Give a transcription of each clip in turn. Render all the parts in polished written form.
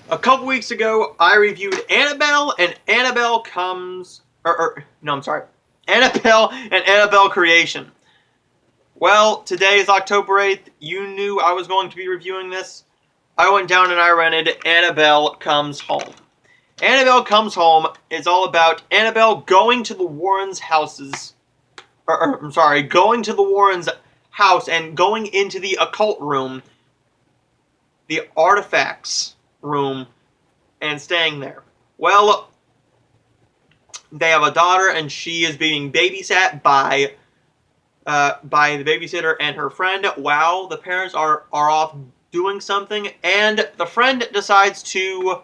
A couple weeks ago, I reviewed Annabelle and Annabelle comes... no, I'm sorry. Annabelle and Annabelle Creation. Well, today is October 8th. You knew I was going to be reviewing this. I went down and I rented Annabelle Comes Home. Annabelle Comes Home is all about Annabelle going to the Warrens' houses. Going to the Warrens' house and going into the occult room, the artifacts room, and staying there. Well, they have a daughter, and she is being babysat by the babysitter and her friend while the parents are off doing something, and the friend decides to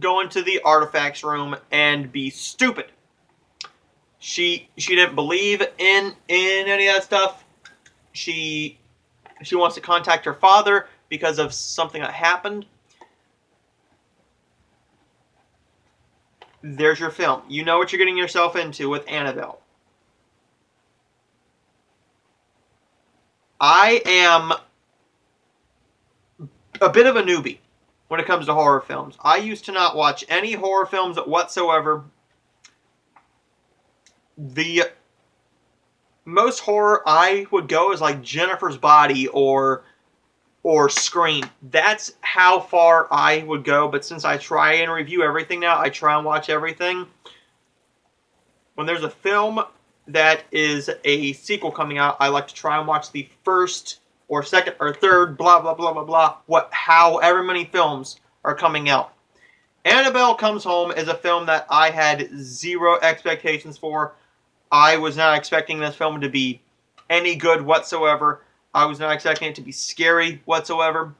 go into the artifacts room and be stupid. She didn't believe in any of that stuff. She wants to contact her father because of something that happened. There's your film. You know what you're getting yourself into with Annabelle. I am a bit of a newbie when it comes to horror films. I used to not watch any horror films whatsoever. The most horror I would go is like Jennifer's Body or Scream. That's how far I would go, but since I try and review everything now, I try and watch everything. When there's a film that is a sequel coming out, I like to try and watch the first or second or third, blah, blah, blah, blah, blah, however many films are coming out. Annabelle Comes Home is a film that I had zero expectations for. I was not expecting this film to be any good whatsoever. I was not expecting it to be scary whatsoever.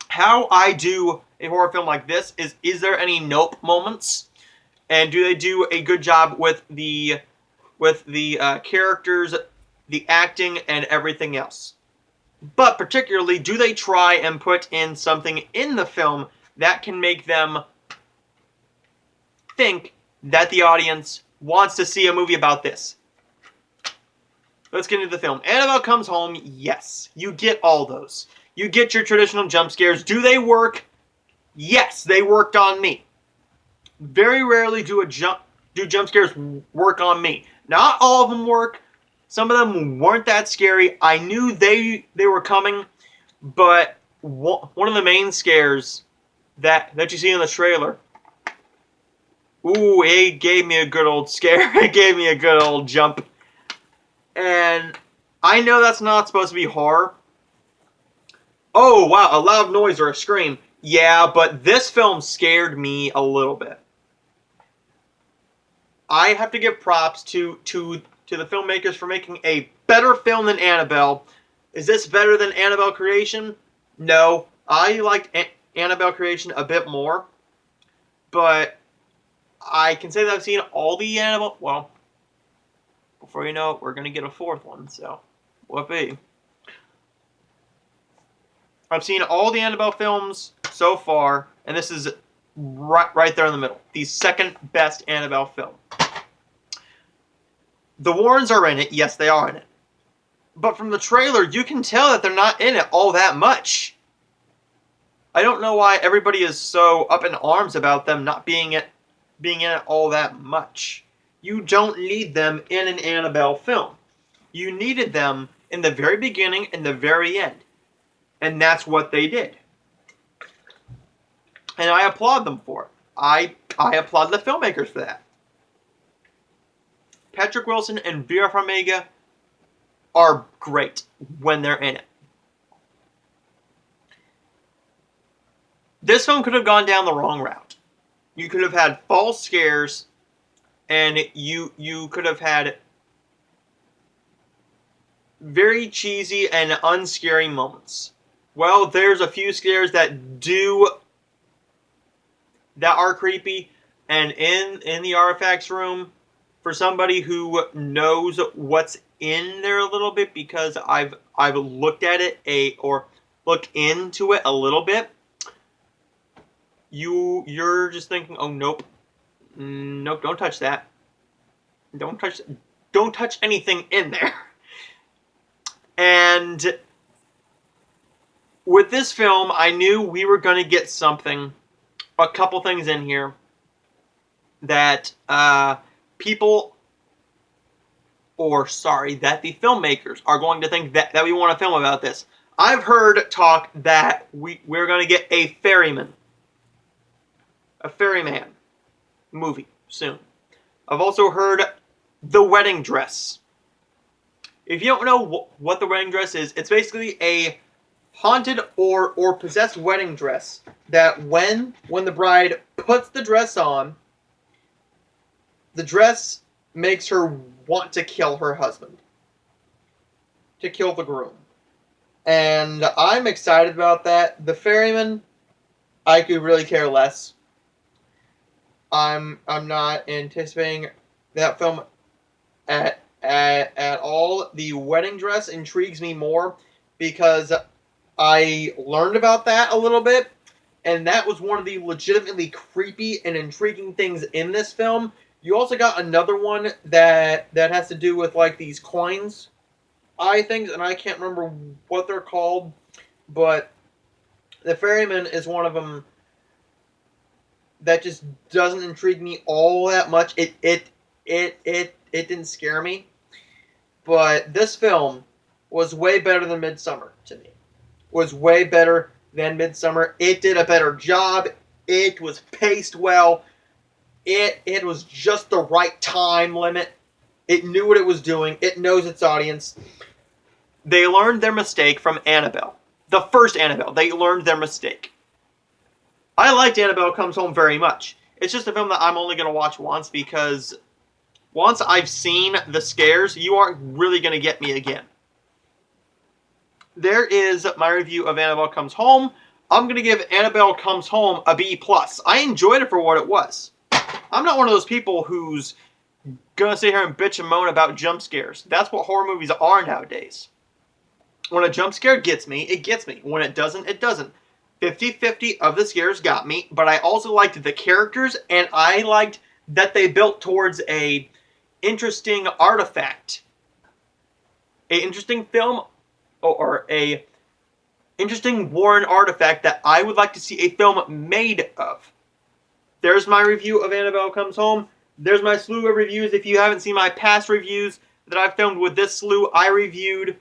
How I do a horror film like this is there any nope moments? And do they do a good job with the characters, the acting, and everything else? But particularly, do they try and put in something in the film that can make them think that the audience wants to see a movie about this? Let's get into the film. Annabelle Comes Home, yes. You get all those. You get your traditional jump scares. Do they work? Yes, they worked on me. Very rarely do jump scares work on me. Not all of them work. Some of them weren't that scary. I knew they were coming, but one of the main scares that you see in the trailer, ooh, it gave me a good old scare. It gave me a good old jump. And I know that's not supposed to be horror. Oh, wow, a loud noise or a scream. Yeah, but this film scared me a little bit. I have to give props to the filmmakers for making a better film than Annabelle. Is this better than Annabelle Creation? No. I liked Annabelle Creation a bit more. But I can say that I've seen all the Annabelle... Well, before you know it, we're going to get a fourth one, so whoopee. I've seen all the Annabelle films so far, and this is right there in the middle. The second best Annabelle film. The Warrens are in it. Yes, they are in it. But from the trailer, you can tell that they're not in it all that much. I don't know why everybody is so up in arms about them not being in it all that much. You don't need them in an Annabelle film. You needed them in the very beginning and the very end. And that's what they did. And I applaud them for it. I applaud the filmmakers for that. Patrick Wilson and Vera Farmiga are great when they're in it. This film could have gone down the wrong route. You could have had false scares, and you could have had very cheesy and unscary moments. Well, there's a few scares that are creepy, and in the artifacts room, for somebody who knows what's in there a little bit, because I've looked at it or looked into it a little bit, you're just thinking, oh nope, nope, don't touch that, don't touch anything in there. And with this film, I knew we were going to get something a couple things in here that people, or sorry, that the filmmakers are going to think that we want to film about this. I've heard talk that we're going to get a ferryman movie soon. I've also heard the wedding dress. If you don't know what the wedding dress is, it's basically a haunted or possessed wedding dress that when the bride puts the dress on, the dress makes her want to kill her husband, to kill the groom. And I'm excited about that. The ferryman, I could really care less. I'm not anticipating that film at all. The wedding dress intrigues me more because I learned about that a little bit, and that was one of the legitimately creepy and intriguing things in this film. You also got another one that has to do with like these coins, I think, and I can't remember what they're called, but the ferryman is one of them that just doesn't intrigue me all that much. It didn't scare me, but this film was way better than Midsummer to me. Was way better than Midsummer. It did a better job. It was paced well. It was just the right time limit. It knew what it was doing. It knows its audience. They learned their mistake from Annabelle. The first Annabelle. They learned their mistake. I liked Annabelle Comes Home very much. It's just a film that I'm only going to watch once because once I've seen the scares, you aren't really going to get me again. There is my review of Annabelle Comes Home. I'm going to give Annabelle Comes Home a B+. I enjoyed it for what it was. I'm not one of those people who's going to sit here and bitch and moan about jump scares. That's what horror movies are nowadays. When a jump scare gets me, it gets me. When it doesn't, it doesn't. 50-50 of the scares got me, but I also liked the characters, and I liked that they built towards a interesting artifact. An interesting film, or a interesting Warren artifact that I would like to see a film made of. There's my review of Annabelle Comes Home. There's my slew of reviews. If you haven't seen my past reviews that I've filmed with this slew, I reviewed,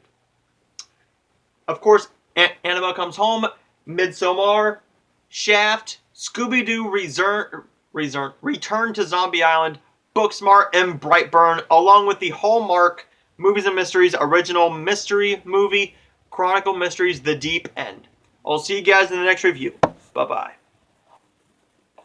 of course, Annabelle Comes Home, Midsommar, Shaft, Scooby-Doo Return to Zombie Island, Booksmart, and Brightburn, along with the Hallmark Movies and Mysteries original mystery movie, Chronicle Mysteries: The Deep End. I'll see you guys in the next review. Bye-bye.